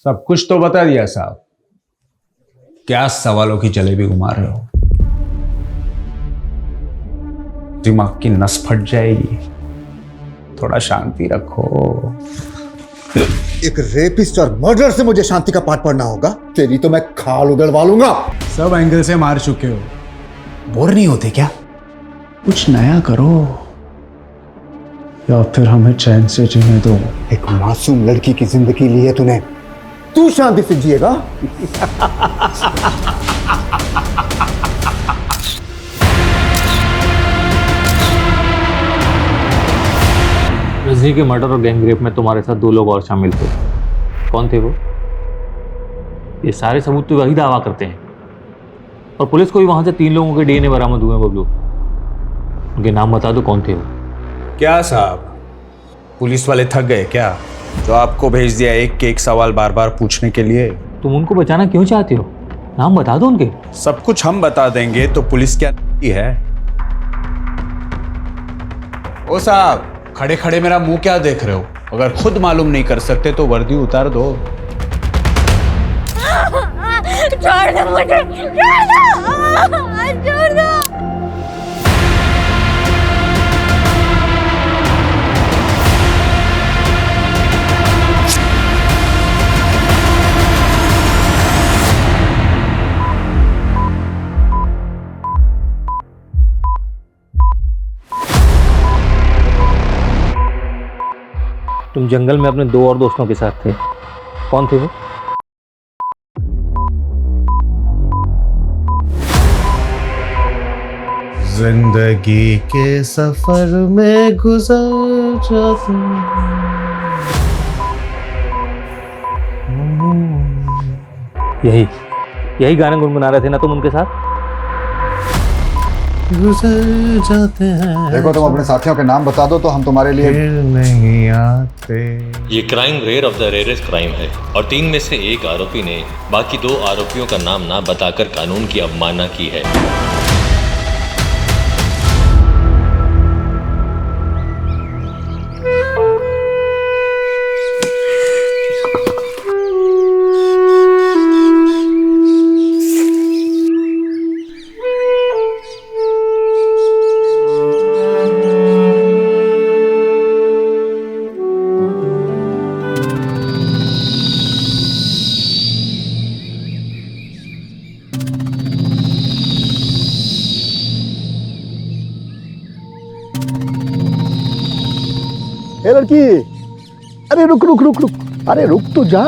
सब कुछ तो बता दिया साहब। क्या सवालों की जलेबी घुमा रहे हो? दिमाग की नस फट जाएगी। थोड़ा शांति रखो। एक रेपिस्ट और मर्डर से मुझे शांति का पाठ पढ़ना होगा? तेरी तो मैं खाल उधड़वा लूंगा। सब एंगल से मार चुके हो, बोर नहीं होते क्या? कुछ नया करो या फिर हमें चैन से जीने दो। एक मासूम लड़की की जिंदगी ली है तूने, तू शांति से जिएगा? रजनी के मर्डर और गैंगरेप में तुम्हारे साथ 2 लोग और शामिल थे। कौन थे वो? ये सारे सबूत तो वही दावा करते हैं और पुलिस को भी वहां से 3 लोगों के डीएनए बरामद हुए हैं। बबलू, उनके नाम बता दो, कौन थे वो? क्या साहब, पुलिस वाले थक गए क्या जो आपको भेज दिया एक के एक सवाल बार बार पूछने के लिए? तुम उनको बचाना क्यों चाहते हो? नाम बता दो उनके। सब कुछ हम बता देंगे तो पुलिस क्या है? ओ साहब, खड़े खड़े मेरा मुंह क्या देख रहे हो? अगर खुद मालूम नहीं कर सकते तो वर्दी उतार दो। छोड़ दो मुझे, छोड़ दो। तुम जंगल में अपने 2 और दोस्तों के साथ थे। कौन थे वो? जिंदगी के सफर में गुजर जाते यही गाने गुनगुना रहे थे ना तुम उनके साथ? गुजर जाते हैं। देखो, तुम अपने साथियों के नाम बता दो तो हम तुम्हारे लिए फिर नहीं आते। ये crime rare of the rarest crime है और 3 में से एक आरोपी ने बाकी 2 आरोपियों का नाम ना बताकर कानून की अवमानना की है। ए लड़की, अरे रुक रुक रुक रुक, अरे रुक तो जा।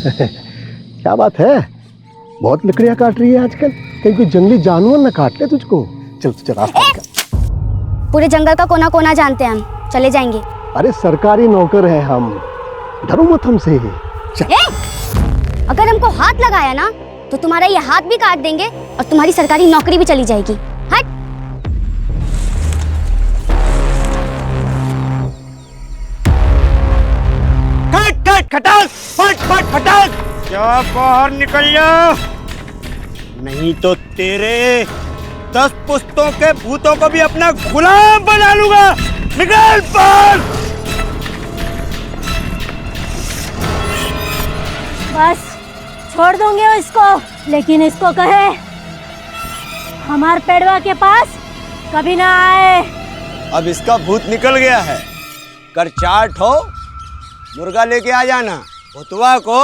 क्या बात है, बहुत लकड़ियां काट रही है आजकल, कहीं कोई जंगली जानवर ना काट ले तुझको। चल चल रास्ता निकाल। पूरे जंगल का कोना कोना जानते हैं हम, चले जाएंगे। अरे सरकारी नौकर है हम, डरो मत हमसे। चल। अगर हमको हाथ लगाया ना तो तुम्हारा ये हाथ भी काट देंगे और तुम्हारी सरकारी नौकरी भी चली जाएगी। हट। खटाक, फट फट खटाक। क्या बाहर निकल जा, नहीं तो तेरे 10 पुश्तों के भूतों को भी अपना गुलाम बना लूंगा। निकल बाहर। बस छोड़ दूंगे इसको, लेकिन इसको कहे हमार पेड़वा के पास कभी ना आए। अब इसका भूत निकल गया है, कर 4 ठो मुर्गा लेके आ जाना। भुतवा को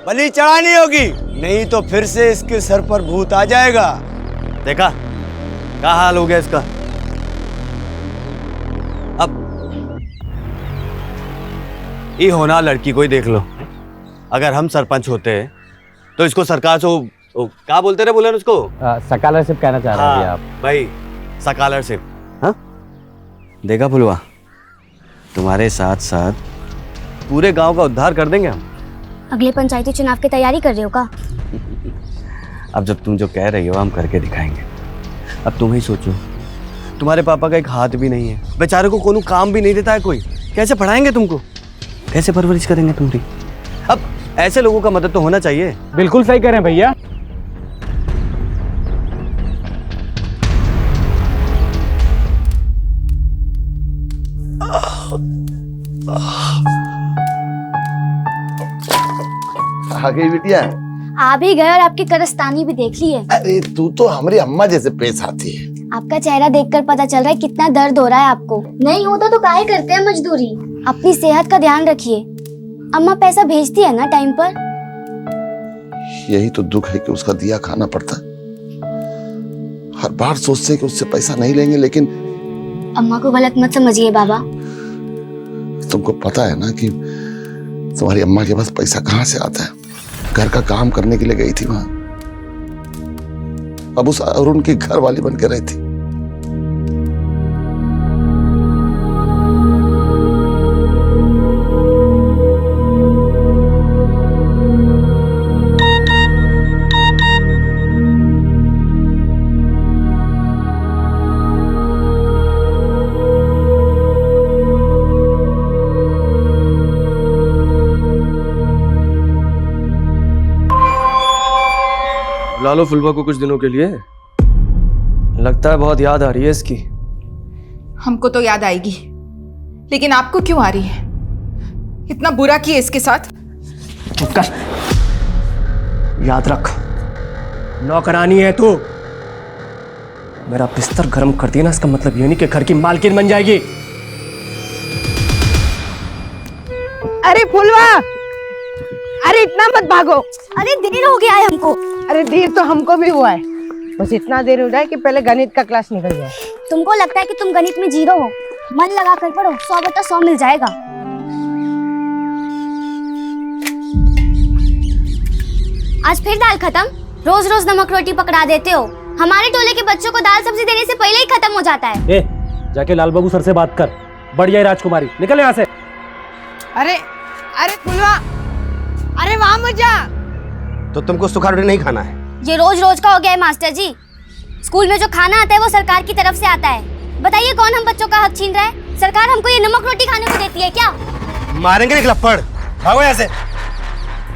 बलि चढ़ानी होगी, नहीं तो फिर से इसके सर पर भूत आ जाएगा। देखा क्या हाल हो गया इसका। अब ये होना लड़की को ही देख लो। अगर हम सरपंच होते तो इसको सरकार से क्या बोलते रहे, बोले उसको स्कॉलरशिप कहना चाह रहे हैं आप? भाई स्कॉलरशिप। हाँ देखा फुलवा, तुम्हारे साथ साथ पूरे गांव का उद्धार कर देंगे हम। अगले पंचायती चुनाव की तैयारी कर रहे हो का? अब जब तुम जो कह रही हो हम करके दिखाएंगे। अब तुम ही सोचो, तुम्हारे पापा का एक हाथ भी नहीं है, बेचारे को कोनो काम भी नहीं देता है कोई। कैसे पढ़ाएंगे तुमको, कैसे परवरिश करेंगे तुम्हारी? अब ऐसे लोगों का मदद तो होना चाहिए। बिल्कुल सही कह रहे हैं भैया। खा गई बिटिया। आ भी गए और आपकी करस्तानी भी देख ली है। अरे तू तो हमारी अम्मा जैसे पेश आती है। आपका चेहरा देखकर पता चल रहा है कितना दर्द हो रहा है आपको। नहीं होता तो काहे करते हैं मजदूरी। अपनी सेहत का ध्यान रखिए। अम्मा पैसा भेजती है ना टाइम पर? यही तो दुख है कि उसका दिया खाना पड़ता है। हर बार सोचते हैं कि उससे पैसा नहीं लेंगे, लेकिन अम्मा को गलत मत समझिए बाबा। तुमको पता है ना कि तुम्हारी अम्मा के पास पैसा कहाँ से आता है। घर का काम करने के लिए गई थी वहां, अब उस अरुण की घर वाली बन के रहती। बुला लो फुलवा को कुछ दिनों के लिए। लगता है बहुत याद आ रही है इसकी। हमको तो याद आएगी, लेकिन आपको क्यों आ रही है? इतना बुरा किया इसके साथ। चुप कर। याद रख, नौकरानी है तू। मेरा बिस्तर गर्म कर दिया ना, इसका मतलब ये नहीं कि घर की मालकिन बन जाएगी। अरे फुलवा, अरे इतना मत भागो। अरे देर हो गया है हमको। अरे देर तो हमको भी हुआ है, बस इतना देर हो जाए कि पहले गणित का क्लास निकल जाए। तुमको लगता है कि तुम गणित में जीरो हो? मन लगा कर पढ़ो, 100/100 मिल जाएगा। आज फिर दाल खत्म? रोज रोज नमक रोटी पकड़ा देते हो। हमारे टोले के बच्चों को दाल सब्जी देने से पहले ही खत्म हो जाता है। जाके लाल बाबू सर से बात कर। बढ़िया राजकुमारी, निकल यहाँ से। अरे अरे फुलवा, अरे वहां मत जा। तो तुमको सूखा रोटी नहीं खाना है? ये रोज रोज का हो गया है मास्टर जी। स्कूल में जो खाना आता है वो सरकार की तरफ से आता है। बताइए कौन हम बच्चों का हक छीन रहा है? सरकार हमको ये नमक रोटी खाने को देती है क्या? मारेंगे निकला पड़। भागो यहाँ से।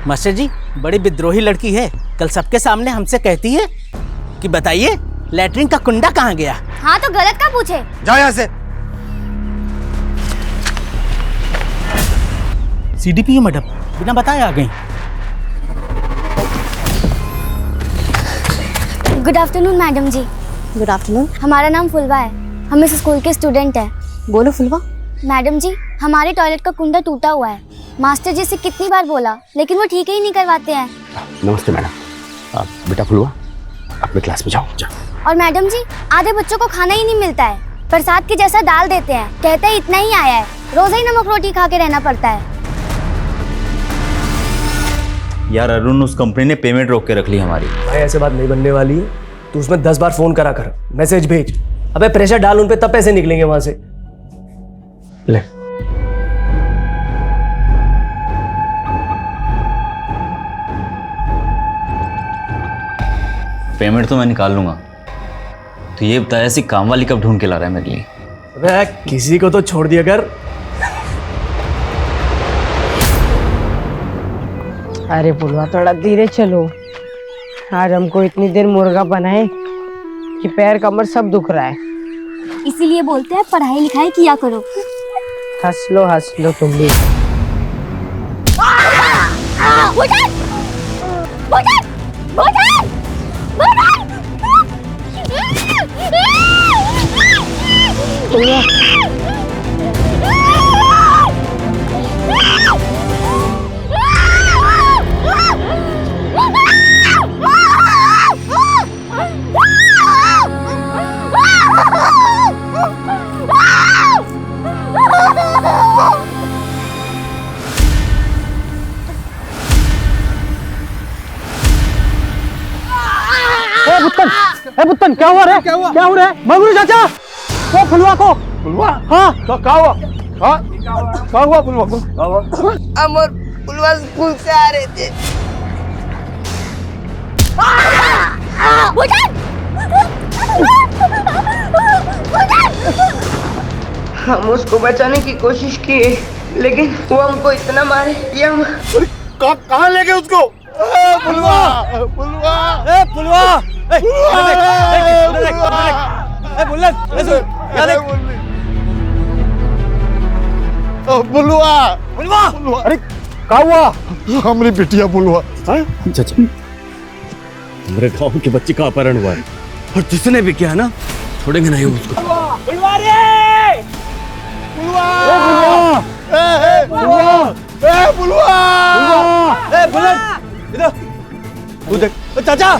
मास्टर जी, बड़ी विद्रोही लड़की है। कल सबके सामने हमसे कहती है कि बताइए लैट्रिन का कुंडा कहाँ गया। हाँ तो गलत का पूछे। जाओ यहाँ से। सीडीपीओ मैडम बिना बताए आ गई। Good afternoon madam ji. Good afternoon. हमारा नाम फुलवा है, हम इस स्कूल के स्टूडेंट हैं। बोलो फुलवा। मैडम जी, हमारे टॉयलेट का कुंडा टूटा हुआ है। मास्टर जी से कितनी बार बोला, लेकिन वो ठीक ही नहीं करवाते हैं। नमस्ते मैडम। बेटा फुलवा, अपने क्लास में जाओ। और मैडम जी, आधे बच्चों को खाना ही नहीं मिलता है। प्रसाद के जैसा डाल देते हैं, कहते हैं इतना ही आया है। रोज ही नमक रोटी खा के रहना पड़ता है। यार अरुण, उस कंपनी ने पेमेंट रोक के रख ली हमारी। भाई ऐसे बात नहीं बनने वाली है। तू उसमें 10 बार फोन करा कर, मैसेज भेज। अबे प्रेशर डाल उन पे, तब पैसे निकलेंगे वहां से। ले। पेमेंट तो मैं निकाल लूंगा। तो ये बता, ऐसी काम वाली कब ढूंढ के ला रहा है मेरे लिए? अबे किसी को तो छोड़ दिया कर। अरे फुलवा, थोड़ा धीरे चलो। आज हमको इतनी देर मुर्गा बनाए कि पैर कमर सब दुख रहा है। इसीलिए बोलते हैं पढ़ाई लिखाई किया करो। हंस लो तुम भी। बुत्तन, क्या हुआ रे? क्या हो रहा है? मंगरू चाचा, वो फुलवा को। फुलवा? हाँ। तो क्या हुआ? हाँ? क्या हुआ फुलवा को? हम और फुलवा स्कूल से आ रहे थे। हम उसको बचाने की कोशिश की, लेकिन वो हमको इतना मारे कि हम कहाँ ले गए उसको? फुलवा, फुलवा, फुलवा, बुलवा, अरे क्या हुआ? हमारी बिटिया बुलवा। चाचा, हमारे गांव के बच्चे का अपहरण हुआ है और जिसने भी किया ना, छोड़ेंगे नहीं उसको। तू देख चाचा।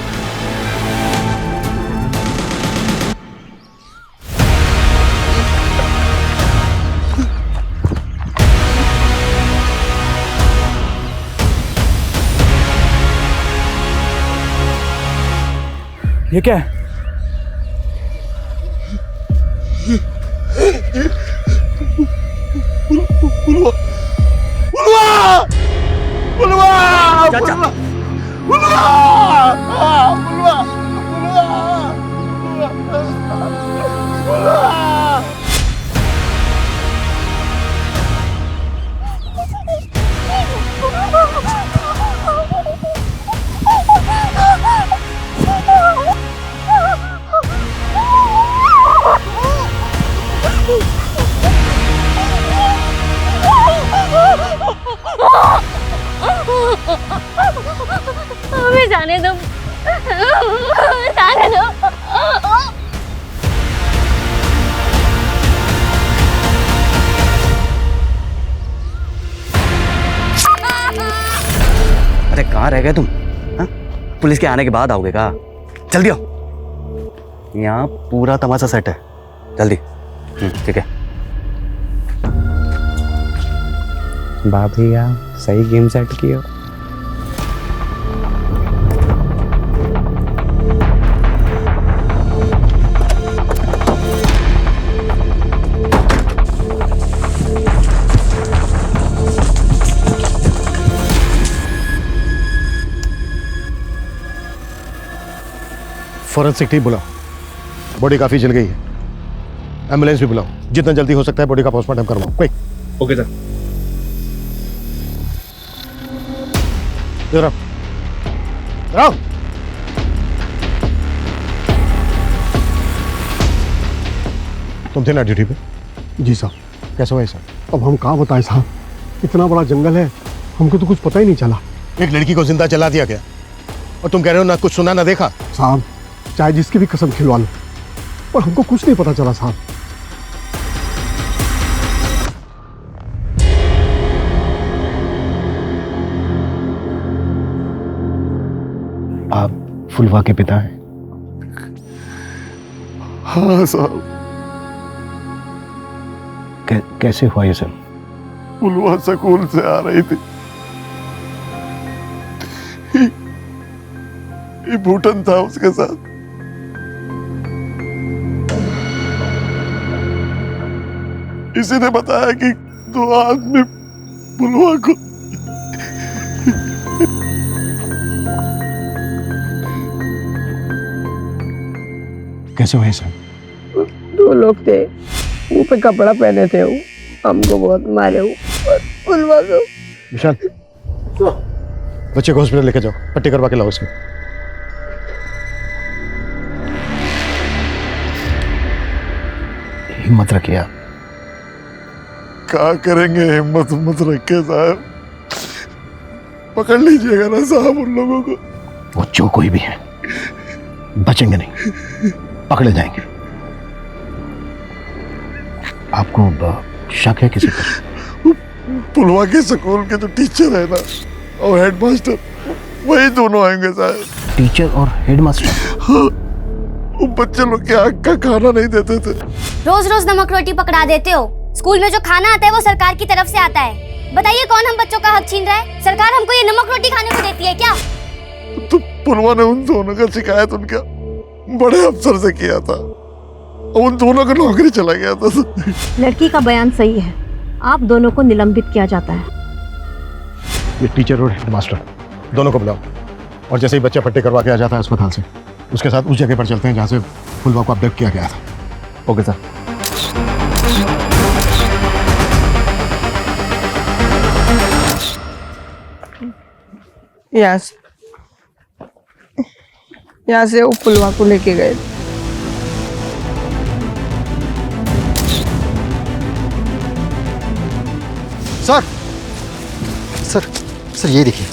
ये क्या है? हमें जाने दो, जाने दो। अरे कहाँ रह गए तुम? हाँ? पुलिस के आने के बाद आओगे का? जल्दी आओ, यहाँ पूरा तमाशा सेट है, जल्दी। ठीक है। भाभी यार सही गेम सेट किया। फॉरेंसिक टीम बुलाओ, बॉडी काफी जल गई है। एम्बुलेंस भी बुलाओ, जितना जल्दी हो सकता है बॉडी का पोस्टमार्टम करवाओ, क्विक। Okay sir. जरा आओ। तुम थे ना ड्यूटी पे? जी साहब। कैसा हुआ सर? अब हम कहाँ बताएं साहब, इतना बड़ा जंगल है, हमको तो कुछ पता ही नहीं चला। एक लड़की को जिंदा जला दिया गया और तुम कह रहे हो ना कुछ सुना ना देखा? साहब चाहे जिसकी भी कसम खिलवा लो, पर हमको कुछ नहीं पता चला साहब। आप फुलवा के पिता हैं? हाँ साहब। कैसे हुआ ये सब? फुलवा स्कूल से आ रही थी, ये भूटन था उसके साथ। इसी ने बताया कि 2 आदमी फुलवा को कैसे हुए सब? 2 लोग थे, मुंह पे कपड़ा पहने थे, वो हमको बहुत मारे और फुलवा को। विशाल, बच्चे को हॉस्पिटल लेके जाओ, पट्टी करवा के लाओ उसकी। हिम्मत रखिए आप। क्या करेंगे, हिम्मत मत रखे साहब, पकड़ लीजिएगा ना साहब उन लोगों को। वो जो कोई भी है बचेंगे नहीं, पकड़े जाएंगे। आपको शक है किसी पर? पुलवा के स्कूल के जो टीचर है ना और हेडमास्टर, वही दोनों आएंगे साहब। टीचर और हेडमास्टर? हाँ, वो बच्चे लोग के आग का खाना नहीं देते थे। रोज रोज नमक रोटी पकड़ा देते हो। स्कूल में जो खाना आता है वो सरकार की तरफ से आता है। बताइए कौन हम बच्चों का हक छीन रहा है? सरकार हमको ये नमक रोटी खाने को देती है क्या? तो पुलवा ने उन दोनों का शिकायत उनका बड़े अफसर से किया था, उन दोनों का नौकरी चला गया था। लड़की का बयान सही है, आप दोनों को निलंबित किया जाता है। ये टीचर और हेडमास्टर दोनों को बुलाओ, और जैसे ही बच्चा पट्टी करवा के आ जाता है अस्पताल से, उसके साथ उस जगह पर चलते हैं जहाँ से फुलवा को अपडेट किया गया था। Okay sir. यहाँ से वो फुलवा को लेके गए। सर, सर ये देखिए।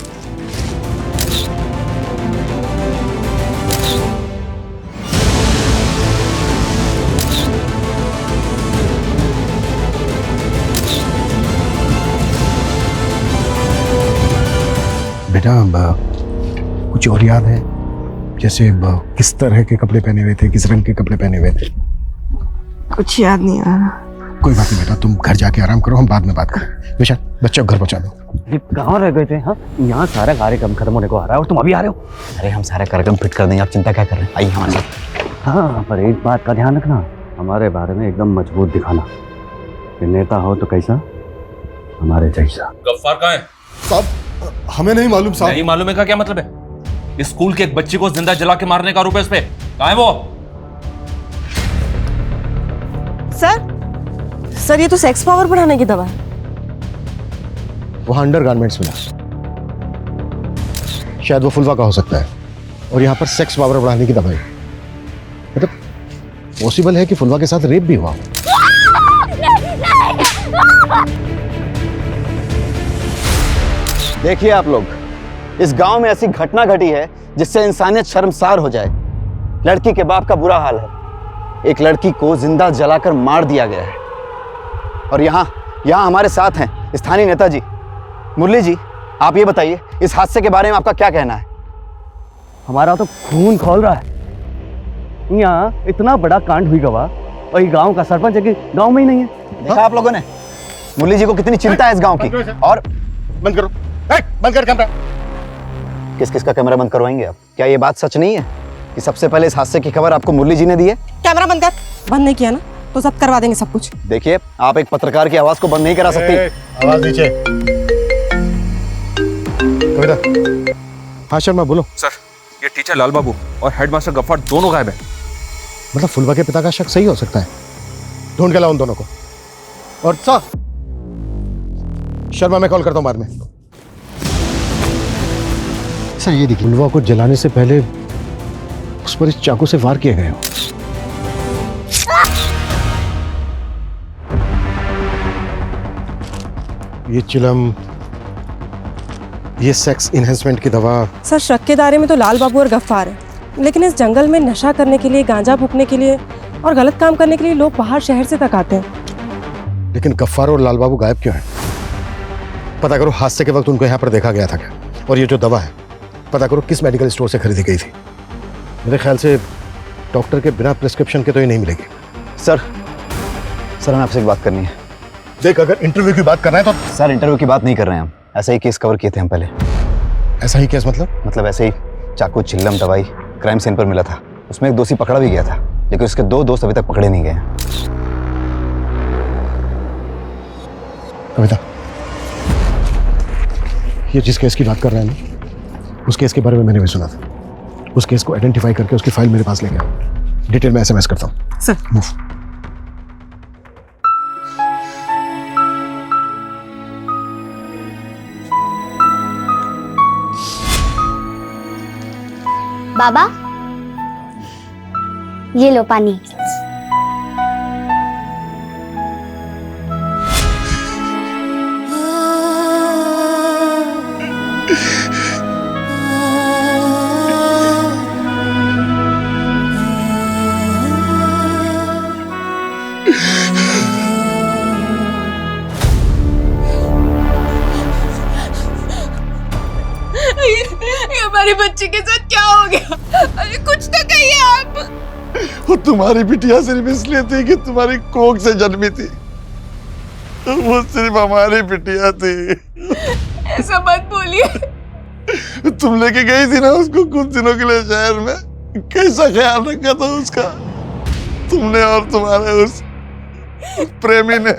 बेटा कुछ और याद है? जैसे किस तरह के कपड़े पहने हुए थे, किस रंग के कपड़े पहने हुए थे? कुछ याद नहीं आ रहा। कोई बात नहीं बेटा, तुम घर जाके आराम करो, हम बाद में बात करें। विशाल बच्चे को घर पहुंचा दो। कहाँ रह गए थे? हाँ, यहाँ सारा कार्यक्रम खत्म होने को आ रहा है और तुम अभी आ रहे हो। अरे हम सारा कार्यक्रम फिट कर देंगे, आप चिंता क्या कर रहे हैं? आइए हमारे साथ। हाँ, पर एक बात का ध्यान रखना, हमारे बारे में एकदम मजबूत दिखाना कि नेता हो तो कैसा, हमारे जैसा। गफ्फार कहाँ है? साहब हमें नहीं मालूम साहब। नहीं मालूम है का क्या मतलब है? इस स्कूल के एक बच्ची को जिंदा जला के मारने का आरोप है इस पे। कहाँ है वो? सर ये तो सेक्स पावर बढ़ाने की दवा है। वहां अंडरगारमेंट्स मिला, शायद वो फुलवा का हो सकता है, और यहाँ पर सेक्स पावर बढ़ाने की दवाई। मतलब पॉसिबल है कि फुलवा के साथ रेप भी हुआ। देखिए आप लोग, इस गांव में ऐसी घटना घटी है जिससे इंसानियत शर्मसार हो जाए। लड़की के बाप का बुरा हाल है। एक लड़की को जिंदा जलाकर मार दिया गया है। और यहाँ हमारे साथ हैं स्थानीय नेताजी। मुरली जी, आप ये बताइए, इस हादसे के बारे में आपका क्या कहना है? हमारा तो खून खौल रहा है। यहाँ इतना बड़ा कांड हुई गवा, और ये गांव का सरपंच है कि गांव में ही नहीं है। देखा आप लोगों ने मुरली जी को कितनी चिंता है इस गांव की। और बंद करो, बंद कर कैमरा। किस का कैमरा बंद करवाएंगे आप? क्या ये बात सच नहीं है कि सबसे पहले इस हादसे की खबर आपको मुरली जी ने दी है? कैमरा बंद कर। बंद नहीं किया ना तो जब्त करवा देंगे सब कुछ। देखिए, आप एक पत्रकार की आवाज को बंद नहीं करा सकती। आवाज नीचे। कविता। हाँ शर्मा बोलो। सर, ये टीचर लाल बाबू और हेडमास्टर गफ्फार दोनों गायब है। मतलब फुलवा के पिता का शक सही हो सकता है। ढूंढ के लाओ उन दोनों को। और शर्मा मैं कॉल करता हूं बाद में। सर ये देखिए, फुलवा को जलाने से पहले उस पर इस चाकू से वार किए गए हो। ये चिलम, ये सेक्स इनहेंसमेंट की दवा। सर शक के दायरे में तो लाल बाबू और गफ्फार है, लेकिन इस जंगल में नशा करने के लिए, गांजा फूकने के लिए और गलत काम करने के लिए लोग बाहर शहर से तक आते हैं। लेकिन गफ्फार और लाल बाबू गायब क्यों हैं? पता करो हादसे के वक्त उनको यहाँ पर देखा गया था क्या? और ये जो दवा है, पता करो किस मेडिकल स्टोर से खरीदी गई थी। मेरे ख्याल से डॉक्टर के बिना प्रिस्क्रिप्शन के तो ये नहीं मिलेगी। सर हमें आपसे एक बात करनी है। देख, अगर इंटरव्यू की बात करना है तो। सर इंटरव्यू की बात नहीं कर रहे हैं हम, ऐसा ही केस कवर किए थे हम पहले। ऐसा ही केस मतलब ऐसे ही चाकू, चिल्लम, दवाई क्राइम सीन पर मिला था। उसमें एक दोषी पकड़ा भी गया था, लेकिन उसके 2 दोस्त अभी तक पकड़े नहीं गए। कविता, ये जिस केस की बात कर रहे हैं ना, उस केस के बारे में मैंने भी सुना था। उस केस को आइडेंटिफाई करके उसकी फाइल मेरे पास लेके आओ। डिटेल में SMS करता हूँ। Sir move. बाबा, ये लो पानी। हमारी बच्ची के साथ क्या हो गया? अरे कुछ तो कहिए आप। वो तुम्हारी बिटिया सिर्फ इसलिए थी कि तुम्हारी कोख से जन्मी थी। वो सिर्फ हमारी बिटिया थी। ऐसा मत बोलिए। तुम लेके गई थी ना उसको कुछ दिनों के लिए शहर में, कैसा ख्याल रखा था उसका तुमने और तुम्हारे उस प्रेमी ने।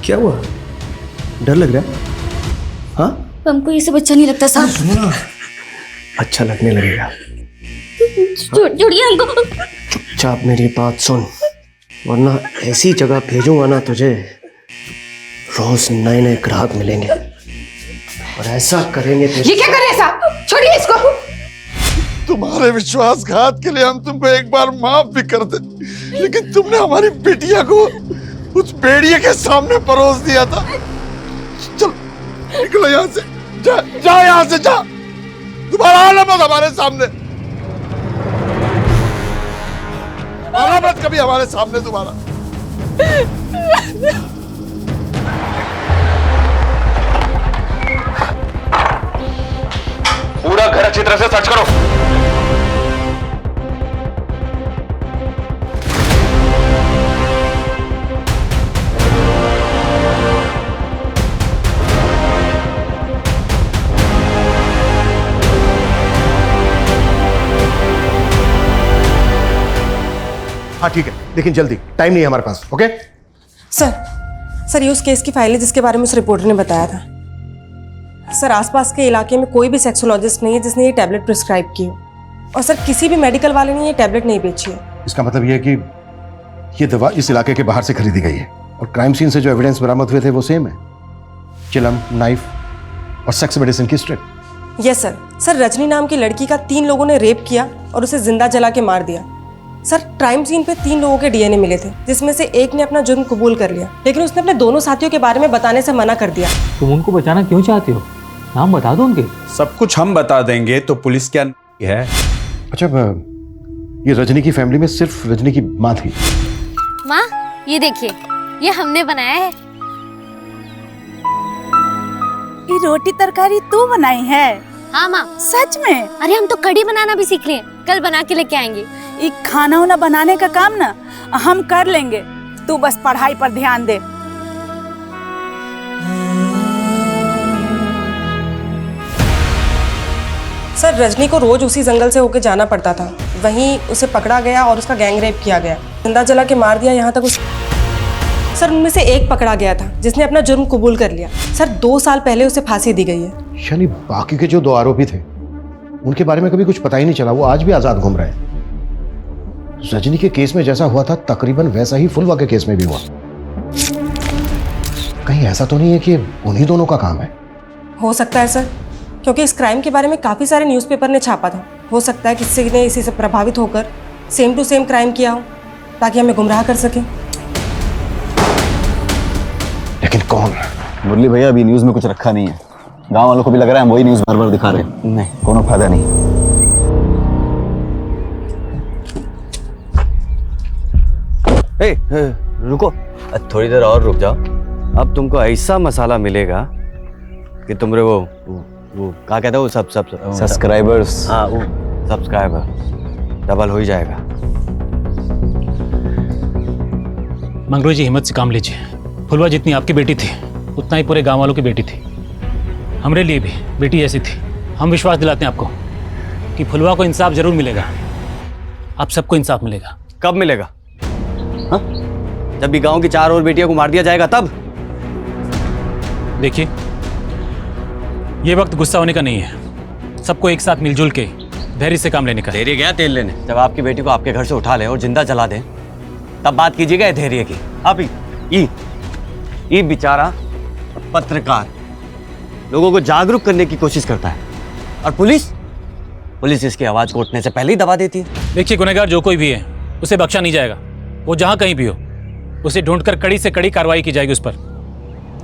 क्या हुआ? डर लग रहा है? हाँ, हमको ये सब अच्छा नहीं लगता साहब। सुनो ना, अच्छा लगने लगेगा। छोड़िए हमको। चुपचाप मेरी बात सुन, वरना ऐसी जगह भेजूंगा ना तुझे, रोज नए नए ग्राहक मिलेंगे और ऐसा करेंगे ये क्या कर रहे हैं साहब? छोड़िए इसको। तुम्हारे विश्वासघात के लिए हम तुमको एक बार माफ भी कर दे, लेकिन तुमने हमारी बिटिया को उस भेड़िए के सामने परोस दिया था। चल निकलो यहाँ से, जा यहाँ से, जा। दोबारा आना मत हमारे सामने, आना मत कभी हमारे सामने दोबारा। पूरा घर अच्छी तरह से सर्च करो। हाँ ठीक है, लेकिन जल्दी, टाइम नहीं है हमारे पास। ओके सर ये उस केस की फाइल है जिसके बारे में उस रिपोर्टर ने बताया था। सर आसपास के इलाके में कोई भी सेक्सोलॉजिस्ट नहीं है जिसने ये टैबलेट प्रिस्क्राइब की हो, और सर किसी भी मेडिकल वाले ने ये टैबलेट नहीं बेची है। इसका मतलब ये है कि ये दवा इस इलाके के बाहर से खरीदी गई है, और क्राइम सीन से जो एविडेंस बरामद हुए थे वो सेम है, चिलम, नाइफ और सेक्स मेडिसिन की स्ट्रिप। यस सर रजनी नाम की लड़की का 3 लोगों ने रेप किया और उसे जिंदा जला के मार दिया। सर क्राइम सीन पे 3 लोगों के डीएनए मिले थे, जिसमें से एक ने अपना जुर्म कबूल कर लिया, लेकिन उसने अपने दोनों साथियों के बारे में बताने से मना कर दिया। तुम उनको बचाना क्यों चाहते हो? नाम बता दो उनके। सब कुछ हम बता देंगे तो पुलिस क्या है? अच्छा ये रजनी की फैमिली में सिर्फ रजनी की माँ थी। माँ ये देखिए, ये हमने बनाया है। ये रोटी तरकारी तू बनाई है? हाँ माँ। सच में? अरे हम तो कढ़ी बनाना भी सीख लिए, कल बना के लेके आएंगे। ये खाना वाना बनाने का काम ना हम कर लेंगे, तू बस पढ़ाई पर ध्यान दे। सर रजनी को रोज उसी जंगल से होकर जाना पड़ता था, वहीं उसे पकड़ा गया और उसका गैंग रेप किया गया, जिंदा जला के मार दिया। यहाँ तक सर उनमें से एक पकड़ा गया था जिसने अपना जुर्म कबूल कर लिया। सर 2 साल पहले उसे फांसी दी गई है। यानी बाकी के जो 2 आरोपी थे उनके बारे में कभी कुछ पता ही नहीं चला, वो आज भी आजाद घूम रहे हैं। रजनी के केस में जैसा हुआ था तकरीबन वैसा ही फुलवा के केस में भी हुआ। कहीं ऐसा तो नहीं है कि उन्हीं दोनों का काम है? हो सकता है सर, क्योंकि इस क्राइम के बारे में काफ़ी सारे न्यूज़पेपर ने छापा था। हो सकता है किसी ने इसी से प्रभावित होकर सेम टू सेम क्राइम किया हो ताकि हमें गुमराह कर सके। लेकिन कौन? मुरली भैया अभी न्यूज़ में कुछ रखा नहीं है, गांव वालों को भी लग रहा है हम वही न्यूज़ बार बार दिखा रहे हैं। नहीं, कोनो फायदा नहीं। रुको, थोड़ी देर और रुक जाओ। अब तुमको ऐसा मसाला मिलेगा कि तुमरे वो क्या कहते हो, सब सब्सक्राइबर्स। हाँ वो सब्सक्राइबर डबल हो ही जाएगा। मंगरू जी हिम्मत से काम लीजिए। फुलवा जितनी आपकी बेटी थी उतना ही पूरे गांव वालों की बेटी थी, हमारे लिए भी बेटी ऐसी थी। हम विश्वास दिलाते हैं आपको कि फुलवा को इंसाफ जरूर मिलेगा, आप सबको इंसाफ मिलेगा। कब मिलेगा? हाँ? जब भी गांव की 4 और बेटियों को मार दिया जाएगा तब? देखिए ये वक्त गुस्सा होने का नहीं है, सबको एक साथ मिलजुल के धैर्य से काम लेने का। धैर्य गया तेल लेने। जब आपकी बेटी को आपके घर से उठा ले और जिंदा जला दें तब बात कीजिएगा धैर्य की। अब ये बेचारा पत्रकार लोगों को जागरूक करने की कोशिश करता है, और पुलिस इसकी आवाज को उठने से पहले ही दबा देती है। देखिए गुनहगार जो कोई भी है उसे बख्शा नहीं जाएगा, वो जहां कहीं भी हो उसे ढूंढकर कड़ी से कड़ी कार्रवाई की जाएगी उस पर।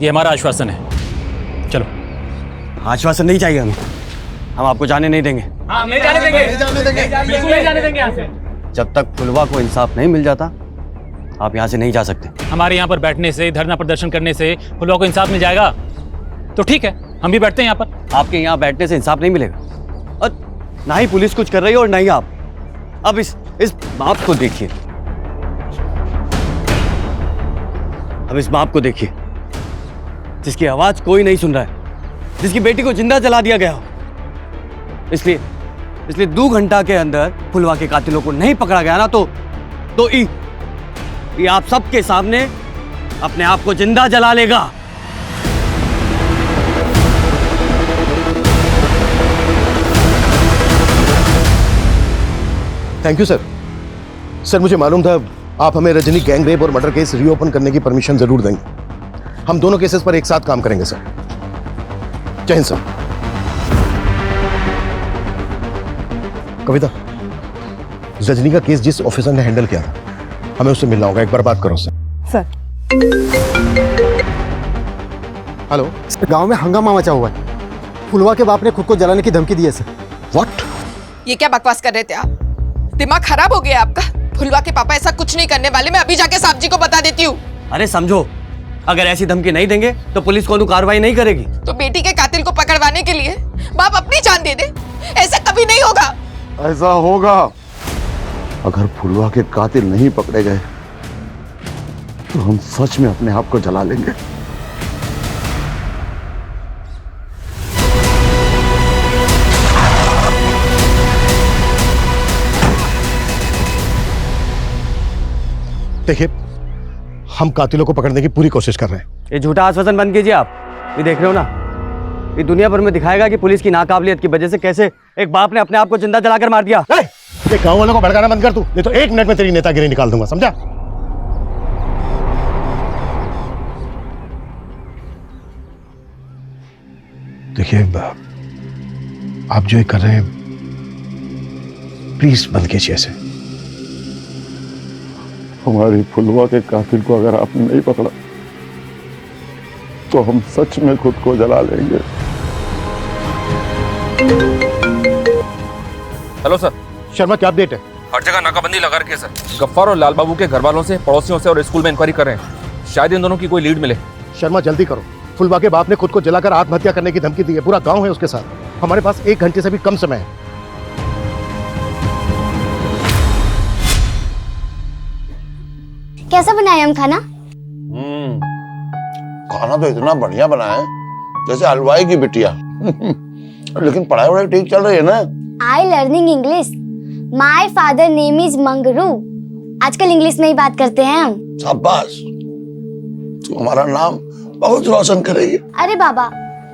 यह हमारा आश्वासन है। चलो। आश्वासन नहीं चाहिए हमें, हम आपको जाने नहीं देंगे। हाँ, नहीं जाने देंगे, बिल्कुल नहीं जाने देंगे यहाँ से। जब तक फुलवा को इंसाफ नहीं मिल जाता आप यहाँ से नहीं जा सकते। हमारे यहाँ पर बैठने से, धरना प्रदर्शन करने से फुलवा को इंसाफ मिल जाएगा तो ठीक है, हम भी बैठते हैं यहाँ पर। आपके यहाँ बैठने से इंसाफ नहीं मिलेगा, और ना ही पुलिस कुछ कर रही है और ना ही आप। अब इस बाप को देखिए, अब इस बाप को देखिए जिसकी आवाज कोई नहीं सुन रहा है, जिसकी बेटी को जिंदा जला दिया गया हो। इसलिए 2 घंटा के अंदर फुलवा के कातिलों को नहीं पकड़ा गया ना तो ये आप सबके सामने अपने आप को जिंदा जला लेगा। Thank you sir. सर मुझे मालूम था आप हमें रजनी गैंग रेप और मर्डर केस रीओपन करने की परमिशन जरूर देंगे। हम दोनों केसेस पर एक साथ काम करेंगे सर। जय हिंद सर। कविता, रजनी का केस जिस ऑफिसर ने हैंडल किया था, हमें उससे मिलना होगा। एक बार बात करो उससे। सर। हेलो गांव में हंगामा मचा हुआ है। फुलवा के बाप ने खुद को जलाने की धमकी दी है सर। व्हाट? ये क्या बकवास कर रहे थे आप? दिमाग खराब हो गया आपका? फुलवा के पापा ऐसा कुछ नहीं करने वाले। मैं अभी जाके साहब जी को बता देती हूँ। अरे समझो, अगर ऐसी धमकी नहीं देंगे तो पुलिस कोई कार्रवाई नहीं करेगी। तो बेटी के कातिल को पकड़वाने के लिए बाप अपनी जान दे दे? ऐसा कभी नहीं होगा। ऐसा होगा। अगर फुलवा के कातिल नहीं पकड़े गए तो हम सच में अपने आप को जला लेंगे। देखिए, हम कातिलों को पकड़ने की पूरी कोशिश कर रहे हैं। ये झूठा आश्वासन बंद कीजिए आप। ये देख रहे हो ना, ये दुनिया भर में दिखाएगा कि पुलिस की नाकाबिलियत की वजह से कैसे एक बाप ने अपने आप को जिंदा जलाकर मार दिया। ये गांव वालों को भड़काना बंद कर तू, नहीं तो 1 मिनट में तेरी नेतागिरी निकाल दूंगा, समझा? देखिए, आप जो ये कर रहे हैं, प्लीज बंद कीजिए ऐसे। हमारी फुलवा के कातिल को अगर आपने नहीं पकड़ा तो हम सच में खुद को जला लेंगे। Hello sir. शर्मा, क्या अपडेट है? हर जगह नाकाबंदी लगा रखी है सर। गफ्फार और लाल बाबू के घर वालों से, पड़ोसियों से और स्कूल में इंक्वायरी कर रहे हैं। शायद इन दोनों की कोई लीड मिले। शर्मा, जल्दी करो। फुलवा के बाप ने खुद को जलाकर आत्महत्या करने की धमकी दी है। पूरा गांव है उसके साथ। हमारे पास 1 घंटे से भी कम समय है। कैसा बनाया हम खाना? खाना तो इतना बढ़िया बना है जैसे हलवाई की बिटिया। लेकिन पढ़ाई वढ़ाई ठीक चल रही है ना? आई learning English. My father name is Mangru. आजकल इंग्लिश में ही बात करते हैं हम। शाबाश, तू हमारा नाम बहुत रोशन करेगी। अरे बाबा,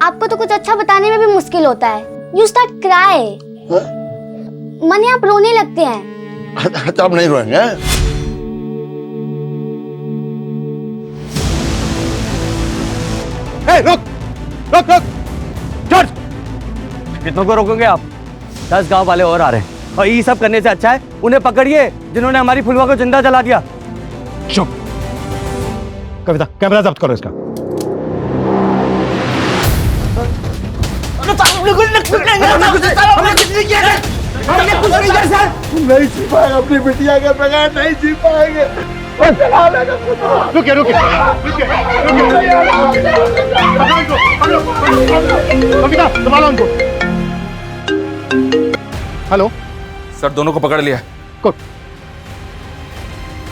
आपको तो कुछ अच्छा बताने में भी मुश्किल होता है। You start cry. माने आप रोने लगते हैं। अच्छा, अब नहीं रोएंगे। रुक रुक रुक, जॉर्ज, कितनों को रोकोगे आप? 10 गांव वाले और आ रहे हैं और ये सब करने से अच्छा है उन्हें पकड़िए जिन्होंने हमारी फुलवा को जिंदा जला दिया। चुप। कविता, कैमरा जब्त करो इसका। नहीं जी पाएगा अपनी बिटिया के बगैर, नहीं जी पाएंगे। रुकिए रुकिए कविता, संभालो उनको। हेलो सर, दोनों को पकड़ लिया।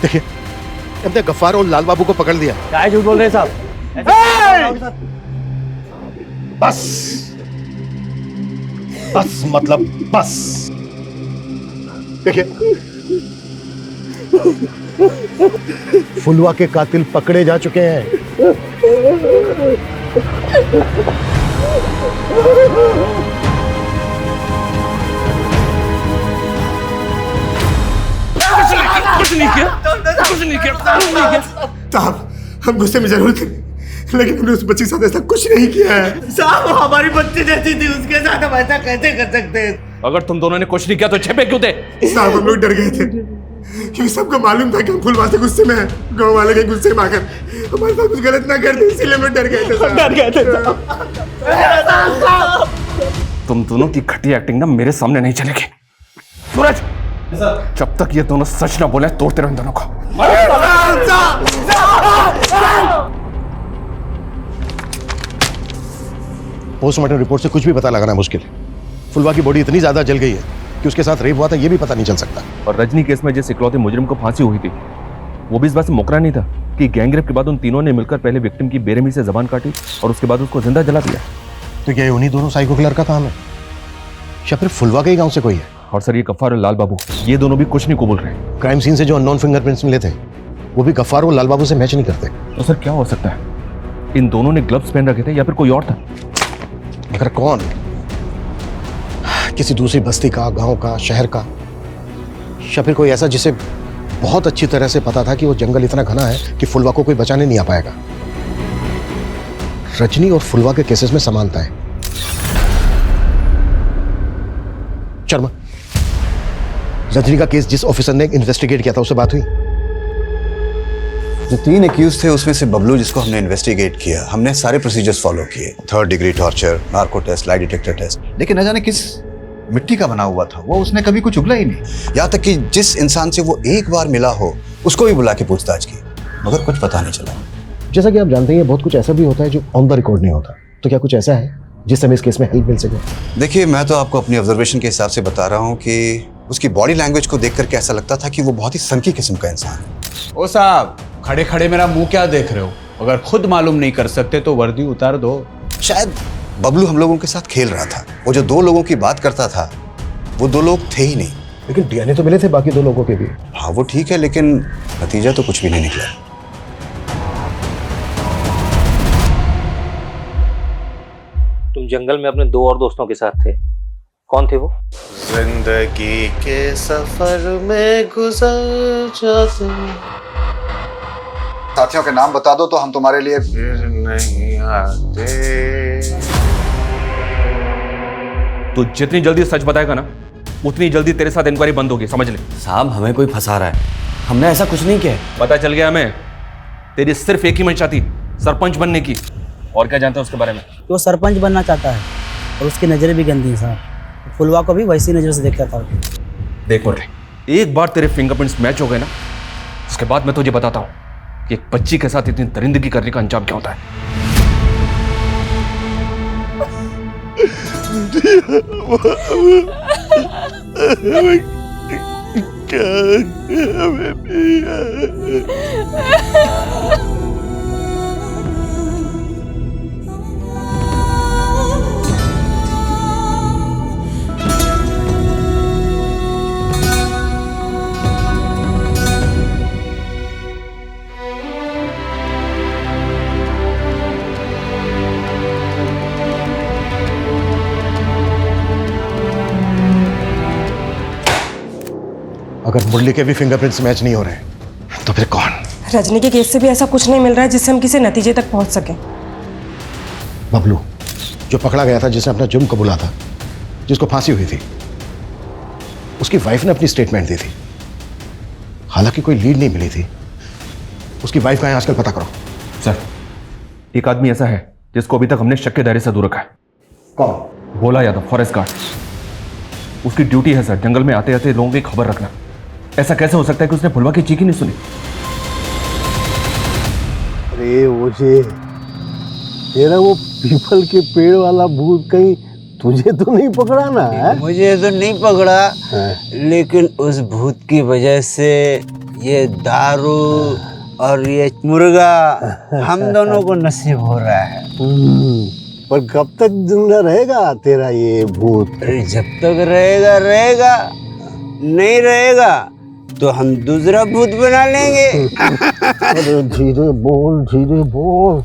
देखिए, हमने गफ्फार और लाल बाबू को पकड़ लिया। क्या झूठ बोल रहे हैं साहब? बस बस, मतलब बस। देखिए, फुलवा के कातिल पकड़े जा चुके हैं। कुछ नहीं किया। साहब, हम गुस्से में जरूर थे, लेकिन हमने उस बच्ची के साथ ऐसा कुछ नहीं किया है। साहब, हमारी बच्ची जैसी थी, उसके साथ हम ऐसा कैसे कर सकते हैं? अगर तुम दोनों ने कुछ नहीं किया तो छेपे क्यों थे? साहब, हम लोग डर गए थे क्योंकि सबको मालूम था कि हम फुलवा से गुस्से में हैं। गांव वाले के गुस्से में आकर हमारे साथ कुछ गलत ना कर दे, इसीलिए हम डर गए थे। डर गए थे। तुम दोनों की घटिया एक्टिंग ना मेरे सामने नहीं चलेगी। सूरज, जब तक ये दोनों सच ना बोले तोड़ते रहो इन दोनों को। पोस्टमार्टम रिपोर्ट से कुछ भी पता लगाना मुश्किल है। फुलवा की बॉडी इतनी ज्यादा जल गई है कि उसके साथ रेप हुआ था, ये भी पता नहीं चल सकता। और रजनी केस में जिस इकलौते मुजरिम को फांसी हुई थी, वो भी इस बात से मुकरा नहीं था कि गैंगरेप के बाद उन तीनों ने मिलकर पहले विक्टिम की बेरहमी से जबान काटी और उसके बाद उसको जिंदा जला दिया। तो क्या उन्हीं दोनों साइको किलर का काम है, या फिर फुलवा के ही गांव से कोई है? और सर, ये गफ्फार और लाल बाबू, ये दोनों भी कुछ नहीं कबूल रहे। क्राइम सीन से जो अननोन फिंगरप्रिंट्स मिले थे, वो भी गफ्फार और लाल बाबू से मैच नहीं करते। तो सर, क्या हो सकता है? इन दोनों ने ग्लव्स पहन रखे थे या फिर कोई और था? मगर कौन? किसी दूसरी बस्ती का, गांव का, शहर का, या फिर कोई ऐसा जिसे बहुत अच्छी तरह से पता था कि वो जंगल इतना घना है कि फुलवा को कोई बचाने नहीं आ पाएगा। रजनी और फुलवा के केसेस में समानता है। शर्मा, रजनी का केस जिस ऑफिसर ने इन्वेस्टिगेट किया था उससे बात हुई? जो 3 एक्यूज थे उसमें से बबलू, जिसको हमने इन्वेस्टिगेट किया, हमने सारे प्रोसीजर्स फॉलो किए, 3rd degree torture, narco test, lie detector test, लेकिन न जाने किस मिट्टी का बना हुआ था वो, उसने कभी कुछ उगला ही नहीं। यहाँ तक कि जिस इंसान से वो एक बार मिला हो उसको भी बुला के पूछताछ की, मगर कुछ पता नहीं चला। जैसा कि आप जानते हैं बहुत कुछ ऐसा भी होता है जो ऑन द रिकॉर्ड नहीं होता, तो क्या कुछ ऐसा है जिससे हमें इस केस में हेल्प मिल सके? देखिए, मैं तो आपको अपनी ऑब्जर्वेशन के हिसाब से बता रहा हूँ कि उसकी बॉडी लैंग्वेज को देखकर के ऐसा लगता था कि वो बहुत ही सनकी किस्म का इंसान है। ओ साहब, खड़े खड़े मेरा मुंह क्या देख रहे हो? अगर खुद मालूम नहीं कर सकते तो वर्दी उतार दो। शायद बबलू हम लोगों के साथ खेल रहा था। वो जो 2 लोगों की बात करता था वो 2 लोग थे ही नहीं। लेकिन डीएनए तो मिले थे बाकी 2 लोगों के भी। हाँ वो ठीक है, लेकिन नतीजा तो कुछ भी नहीं निकला। तुम जंगल में अपने 2 और दोस्तों के साथ थे, कौन थे वो? जिंदगी के सफर में गुजर जाते। साथियों के नाम बता दो तो हम तुम्हारे लिए फिर नहीं आते। तो जितनी जल्दी सच बताएगा ना उतनी जल्दी तेरे साथ इंक्वायरी बंद होगी, समझ ले। साहब हमें कोई फंसा रहा है, हमने ऐसा कुछ नहीं किया। पता चल गया हमें, तेरी सिर्फ एक ही मंशा थी, सरपंच बनने की। और क्या जानते हो उसके बारे में? वो सरपंच बनना चाहता है और उसकी नज़रें भी गंदी हैं साहब। फुलवा को भी वैसी नज़र से देखता था। देख मुरली, एक बार तेरे फिंगरप्रिंट्स मैच हो गए ना, उसके बाद मैं तुझे बताता हूँ कि एक बच्ची के साथ इतनी दरिंदगी करने का अंजाम क्या होता है। अगर मुरली के भी फिंगरप्रिंट्स मैच नहीं हो रहे तो फिर कौन? रजनी के केस से भी ऐसा कुछ नहीं मिल रहा है जिससे हम किसी नतीजे तक पहुंच सकें। बबलू जो पकड़ा गया था, जिसने अपना जुर्म कबूला था, जिसको फांसी हुई थी, उसकी वाइफ ने अपनी स्टेटमेंट दी थी। हालांकि कोई लीड नहीं मिली थी। उसकी वाइफ का है आजकल, पता करो। सर, एक आदमी ऐसा है जिसको अभी तक हमने शक के दायरे से दूर रखा है। कौन? Bhola Yadav, forest guard. उसकी ड्यूटी है सर जंगल में आते आते लोगों की खबर रखना। ऐसा कैसे हो सकता है कि उसने फुलवा की चीख ही नहीं सुनी? अरे ओजे, तेरा वो पीपल के पेड़ वाला भूत कहीं तुझे तो नहीं पकड़ा ना है? मुझे तो नहीं पकड़ा, लेकिन उस भूत की वजह से ये दारू और ये मुर्गा हम दोनों को नसीब हो रहा है। पर कब तक जिंदा रहेगा तेरा ये भूत? अरे जब तक रहेगा रहेगा, नहीं रहेगा तो हम दूसरा भूत बना लेंगे। अरे धीरे बोल,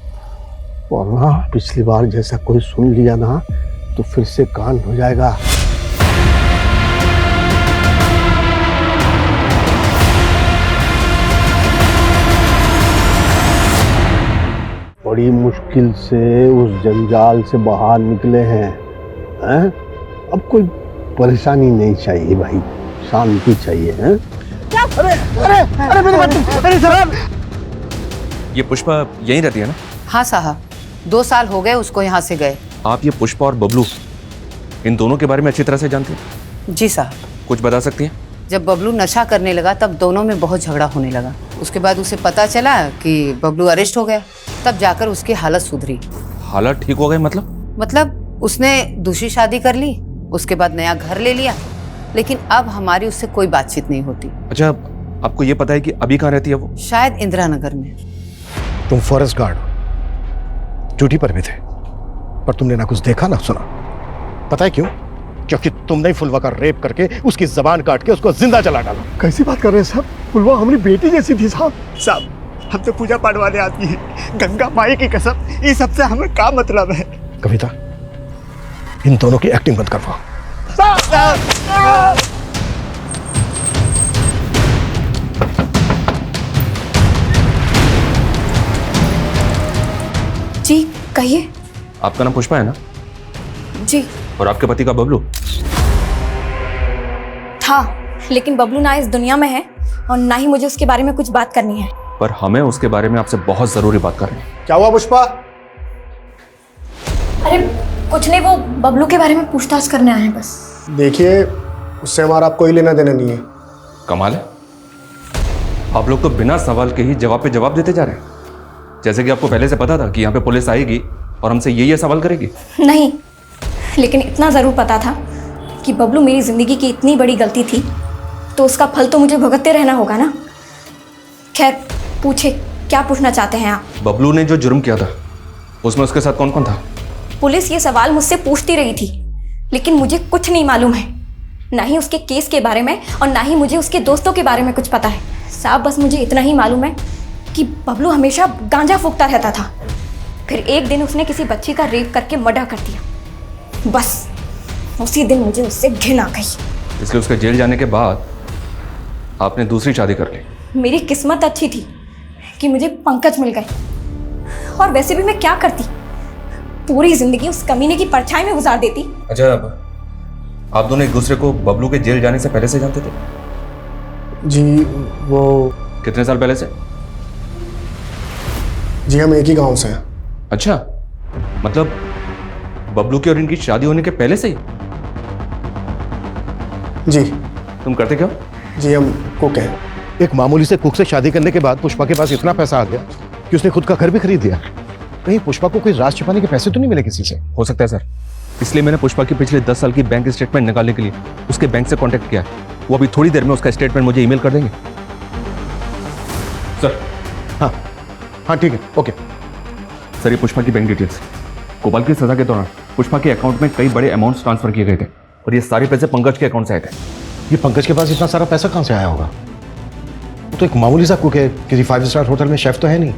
वरना पिछली बार जैसा कोई सुन लिया ना तो फिर से कांड हो जाएगा। बड़ी मुश्किल से उस जंजाल से बाहर निकले हैं, हैं? अब कोई परेशानी नहीं चाहिए भाई, शांति चाहिए, हैं? अरे अरे अरे मेरी बात, अरे सर, ये पुष्पा यहीं रहती है ना? हाँ साहब, 2 साल हो गए उसको यहाँ से गए। आप ये पुष्पा और बबलू, इन दोनों के बारे में अच्छी तरह से जानती हैं? जी साहब। कुछ बता सकती हैं? जब बबलू नशा करने लगा तब दोनों में बहुत झगड़ा होने लगा। उसके बाद उसे पता चला कि बबलू अरेस्ट हो गया, तब जाकर उसकी हालत सुधरी। हालत ठीक हो गई मतलब? मतलब उसने दूसरी शादी कर ली, उसके बाद नया घर ले लिया, लेकिन अब हमारी उससे कोई बातचीत नहीं होती। अच्छा, आपको ये पता है कि अभी कहाँ रहती है वो? शायद इंदिरा नगर में। तुम फॉरेस्ट गार्ड, ड्यूटी पर भी थे, पर तुमने ना कुछ देखा ना सुना। पता है क्यों? क्योंकि तुमने फुलवा का रेप करके उसकी जबान काट के उसको जिंदा जला डाला। कैसी बात कर रहे हैं साहब? फुलवा हमारी बेटी जैसी थी साहब। साहब, हम तो पूजा पाठ वाले आदमी हैं, गंगा माई की कसम, ये सबसे हमें क्या मतलब है? कविता, इन दोनों की एक्टिंग बंद करवाओ। जी कहिए। आपका नाम पुष्पा है ना? जी। और आपके पति का बबलू? था, लेकिन बबलू ना इस दुनिया में है और ना ही मुझे उसके बारे में कुछ बात करनी है। पर हमें उसके बारे में आपसे बहुत जरूरी बात करनी है। क्या हुआ पुष्पा? अरे कुछ नहीं, वो बबलू के बारे में पूछताछ करने आए हैं बस। देखिए, उससे हमारा कोई लेना देना नहीं है। कमाल है, आप लोग तो बिना सवाल के ही जवाब पे जवाब देते जा रहे हैं, जैसे कि आपको पहले से पता था कि यहाँ पे पुलिस आएगी और हमसे ये सवाल करेगी। नहीं, लेकिन इतना ज़रूर पता था कि बबलू मेरी ज़िंदगी की इतनी बड़ी गलती थी तो उसका फल तो मुझे भुगतते रहना होगा ना। खैर पूछे, क्या पूछना चाहते हैं आप? बबलू ने जो जुर्म किया था उसमें उसके साथ कौन कौन था? पुलिस ये सवाल मुझसे पूछती रही थी, लेकिन मुझे कुछ नहीं मालूम है, ना ही उसके केस के बारे में और ना ही मुझे उसके दोस्तों के बारे में कुछ पता है। साहब बस मुझे इतना ही मालूम है कि बबलू हमेशा गांजा फूकता रहता था, फिर एक दिन उसने किसी बच्ची का रेप करके मर्डर कर दिया। बस उसी दिन मुझे उससे घिन आ गई। इसलिए उसके जेल जाने के बाद आपने दूसरी शादी कर ली। मेरी किस्मत अच्छी थी कि मुझे पंकज मिल गए, और वैसे भी मैं क्या करती, पूरी जिंदगी उस कमीने की परछाई में गुजार देती। अच्छा, आप दोनों एक दूसरे को बबलू के जेल जाने से पहले से जानते थे? जी वो कितने साल पहले से? जी हम एक ही गांव से हैं। अच्छा, मतलब बबलू की और इनकी शादी होने के पहले से ही? जी। तुम करते क्या? जी हम कुक हैं। एक मामूली से कुक से शादी करने के बाद पुष्पा के पास इतना पैसा आ गया कि उसने खुद का घर भी खरीद दिया। कहीं पुष्पा को कोई राज छिपाने के पैसे तो नहीं मिले किसी से? हो सकता है सर, इसलिए मैंने पुष्पा की पिछले 10 साल की बैंक स्टेटमेंट निकालने के लिए उसके बैंक से कांटेक्ट किया है। वो अभी थोड़ी देर में उसका स्टेटमेंट मुझे ईमेल कर देंगे। सर। हाँ हाँ ठीक है, ओके। सर, ये पुष्पा की बैंक डिटेल्स। कोबाल की सजा के दौरान पुष्पा के अकाउंट में कई बड़े अमाउंट्स ट्रांसफर किए गए थे और ये सारे पैसे पंकज के अकाउंट से आए थे। ये पंकज के पास इतना सारा पैसा कहाँ से आया होगा? वो तो एक मामूली सा कुक है, किसी 5 स्टार होटल में शेफ तो है नहीं।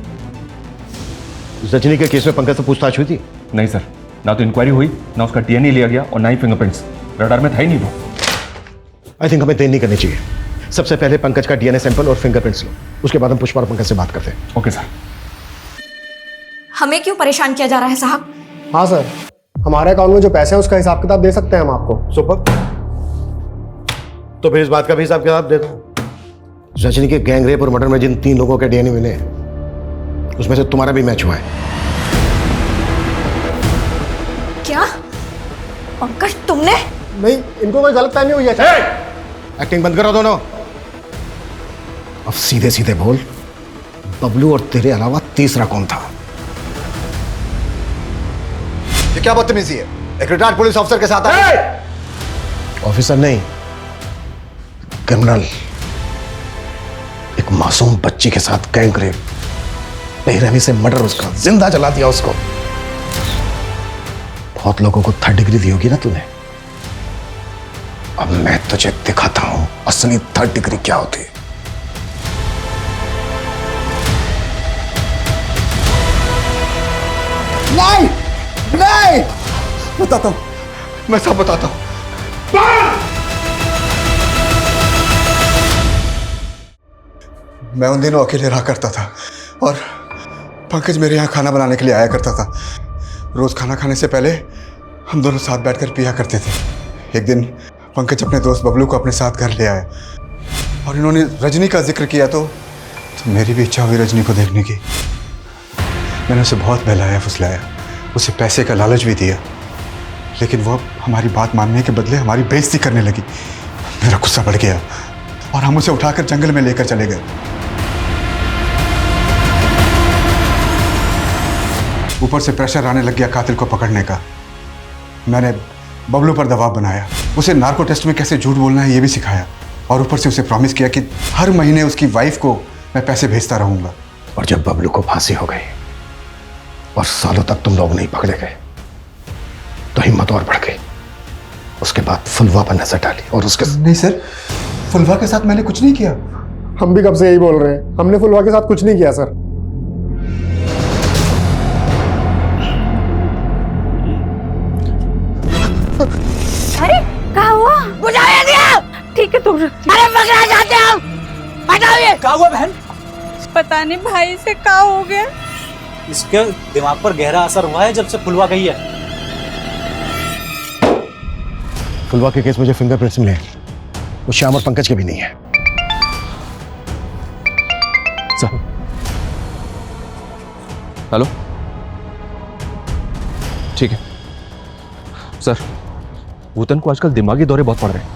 रजनी के केस में पंकज से पूछताछ हुई थी? नहीं सर, ना तो इंक्वायरी हुई, ना उसका डीएनए लिया गया और ना ही फिंगरप्रिंट्स। रडार में था ही नहीं वो। आई थिंक हमें देर नहीं करनी चाहिए। सबसे पहले पंकज का डीएनए सैंपल और फिंगरप्रिंट्स लो, उसके बाद हम पुष्पा और पंकज से बात करते हैं। Okay sir. हमें क्यों परेशान किया जा रहा है साहब? हाँ सर, हमारे अकाउंट में जो पैसे हैं उसका हिसाब किताब दे सकते हैं हम आपको। सुपर, तो फिर इस बात का भी हिसाब किताब देखो। रजनी के गैंग रेप और मर्डर में जिन 3 लोगों के डीएनए मिले उसमें से तुम्हारा भी मैच हुआ है। क्या पंकज तुमने? नहीं, इनको कोई गलतफहमी हुई है। एक्टिंग बंद करो दोनों। अब सीधे सीधे बोल, बबलू और तेरे अलावा तीसरा कौन था? ये क्या बदतमीजी है? एक रिटायर्ड पुलिस ऑफिसर के साथ ऑफिसर नहीं, क्रिमिनल। एक मासूम बच्ची के साथ गैंग रेप, बेरहमी से मर्डर, उसका जिंदा जला दिया उसको। बहुत लोगों को 3rd डिग्री दी होगी ना तूने। अब मैं तुझे दिखाता हूं असली 3rd डिग्री क्या होती है। नहीं नहीं, बताता हूं, मैं सब बताता हूं। मैं उन दिनों अकेले रहा करता था और पंकज मेरे यहाँ खाना बनाने के लिए आया करता था। रोज खाना खाने से पहले हम दोनों साथ बैठकर पिया करते थे। एक दिन पंकज अपने दोस्त बबलू को अपने साथ घर ले आया और इन्होंने रजनी का जिक्र किया तो मेरी भी इच्छा हुई रजनी को देखने की। मैंने उसे बहुत बहलाया फुसलाया, उसे पैसे का लालच भी दिया, लेकिन वो हमारी बात मानने के बदले हमारी बेइज्जती करने लगी। मेरा गुस्सा बढ़ गया और हम उसे उठाकर जंगल में लेकर चले गए। ऊपर से प्रेशर आने लग गया कातिल को पकड़ने का। मैंने बबलू पर दबाव बनाया, उसे नार्को टेस्ट में कैसे झूठ बोलना है ये भी सिखाया और ऊपर से उसे प्रॉमिस किया कि हर महीने उसकी वाइफ को मैं पैसे भेजता रहूंगा। और जब बबलू को फांसी हो गई और सालों तक तुम लोग नहीं पकड़े गए तो हिम्मत और बढ़ गई। उसके बाद फुलवा पर नजर डाली और उसके नहीं सर, फुलवा के साथ मैंने कुछ नहीं किया। हम भी कब से यही बोल रहे हैं, हमने फुलवा के साथ कुछ नहीं किया सर। अरे कहाँ हुआ? बुझाया दिया। ठीक है तुम। अरे पकड़ा जाते हम। हटाओ। क्या हुआ बहन? पता नहीं भाई से क्या हो गया। इसके दिमाग पर गहरा असर हुआ है जब से फुलवा गई है। फुलवा के केस में जो फिंगरप्रिंट्स मिले वो श्याम और पंकज के भी नहीं है। सर हेलो, ठीक है सर। भूतन को आजकल दिमागी दौरे बहुत पड़ रहे हैं।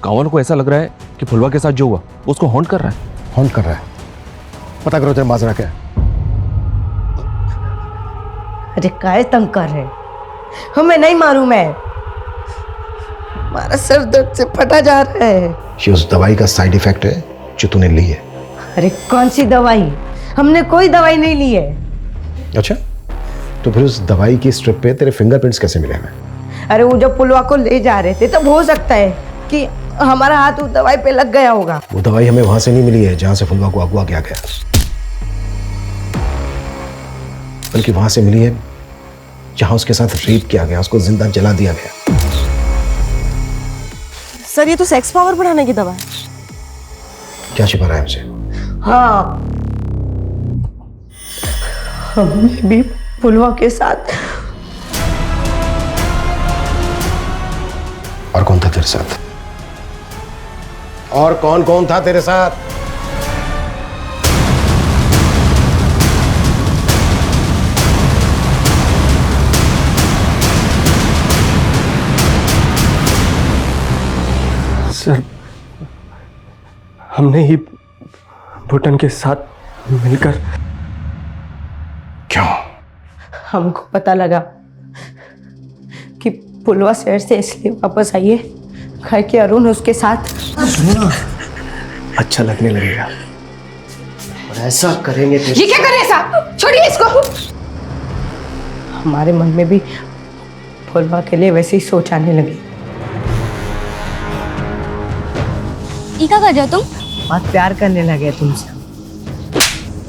गाँव वालों को ऐसा लग रहा है कि फुलवा के साथ जो हुआ उसको हॉन्ट कर रहा है। हॉन्ट कर रहा है? पता करो तेरा माजरा क्या है। अरे काय तंग कर रहे, हमें नहीं मालूम है। हमारा सर दर्द से फटा जा रहा है। ये उस दवाई का साइड इफेक्ट है जो तूने ली है। अरे कौन सी दवाई? हमने कोई दवाई नहीं ली है। अच्छा, तो फिर उस दवाई की स्ट्रिप पे तेरे फिंगरप्रिंट्स कैसे मिले हमें? अरे वो जब पुलवा को ले जा रहे थे तब हो सकता है कि हमारा हाथ उस दवाई पे लग गया होगा। वो दवाई हमें वहां से नहीं मिली है जहां से फुलवा को अगवा किया गया, बल्कि वहां से मिली है जहां उसके साथ रेप किया गया, उसको जिंदा जला दिया गया। सर ये तो सेक्स पावर बढ़ाने की दवा है। क्या छिपा रहा है हमसे? हाँ, हमने भी पुलवा के साथ। और कौन था तेरे साथ? और कौन कौन था तेरे साथ? सर हमने ही भूटन के साथ मिलकर। क्यों? हमको पता लगा कि पुलवा शहर से इसलिए वापस आई है घर के अरुण उसके साथ। सुनो, अच्छा लगने लगेगा और ऐसा करेंगे तो। ये क्या कर रहे हैं साहब? छोड़िए इसको। हमारे मन में भी पुलवा के लिए वैसे ही सोच आने लगी। क्या कर रहे हो तुम? बहुत प्यार करने लगे तुमसे।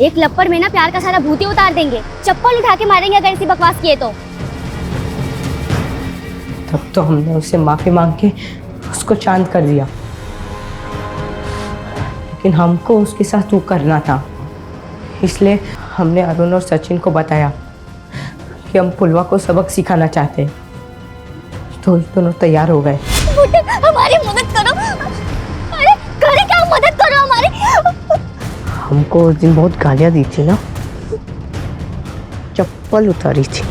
एक लप्पड़ में ना प्यार का सारा भूत ही उतार देंगे। चप्पल उठा के मारेंगे अगर ऐसी बकवास किए तो। तब तो हमने उससे माफी मांग के उसको चांद कर दिया, लेकिन हमको उसके साथ वो करना था। इसलिए हमने अरुण और सचिन को बताया कि हम पुलवा को सबक सिखाना चाहते हैं, तो दोनों तैयार हो गए। हमारी मदद करो। अरे करे क्या, मदद करो हमारी। हमको उस दिन बहुत गालियां दी थी ना, चप्पल उतारी थी।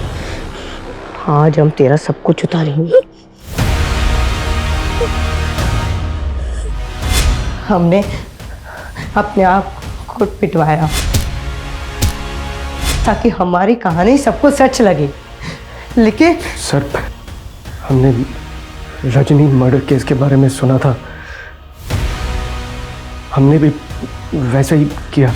आज हम तेरा सब कुछ उतारेंगे। हमने अपने आप को पिटवाया ताकि हमारी कहानी सबको सच लगे, लेकिन सर हमने रजनी मर्डर केस के बारे में सुना था, हमने भी वैसे ही किया।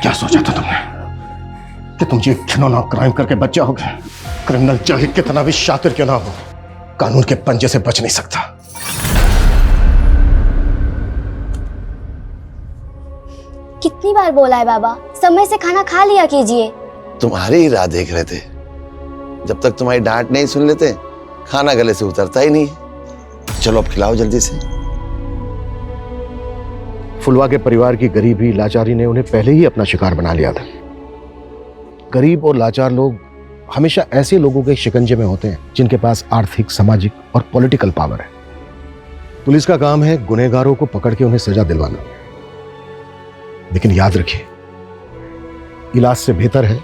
क्या सोचा था तुमने कि तुम ये घिनौना क्राइम करके बच जाओगे? क्रिमिनल चाहे कितना भी शातिर क्यों ना हो, कानून के पंजे से बच नहीं सकता। कितनी बार बोला है बाबा, समय से खाना खा लिया कीजिए। तुम्हारी ही राह देख रहे थे। जब तक तुम्हारी डांट नहीं सुन लेते खाना गले से उतरता ही नहीं। चलो अब खिलाओ जल्दी से। फुलवा के परिवार की गरीबी लाचारी ने उन्हें पहले ही अपना शिकार बना लिया था। गरीब और लाचार लोग हमेशा ऐसे लोगों के शिकंजे में होते हैं जिनके पास आर्थिक, सामाजिक और पॉलिटिकल पावर है। पुलिस का काम है गुनहगारों को पकड़ के उन्हें सजा दिलवाना, लेकिन याद रखिए, इलाज से बेहतर है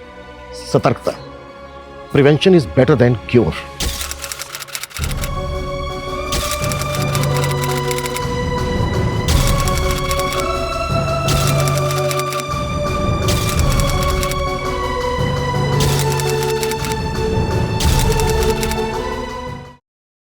सतर्कता। Prevention is better than cure.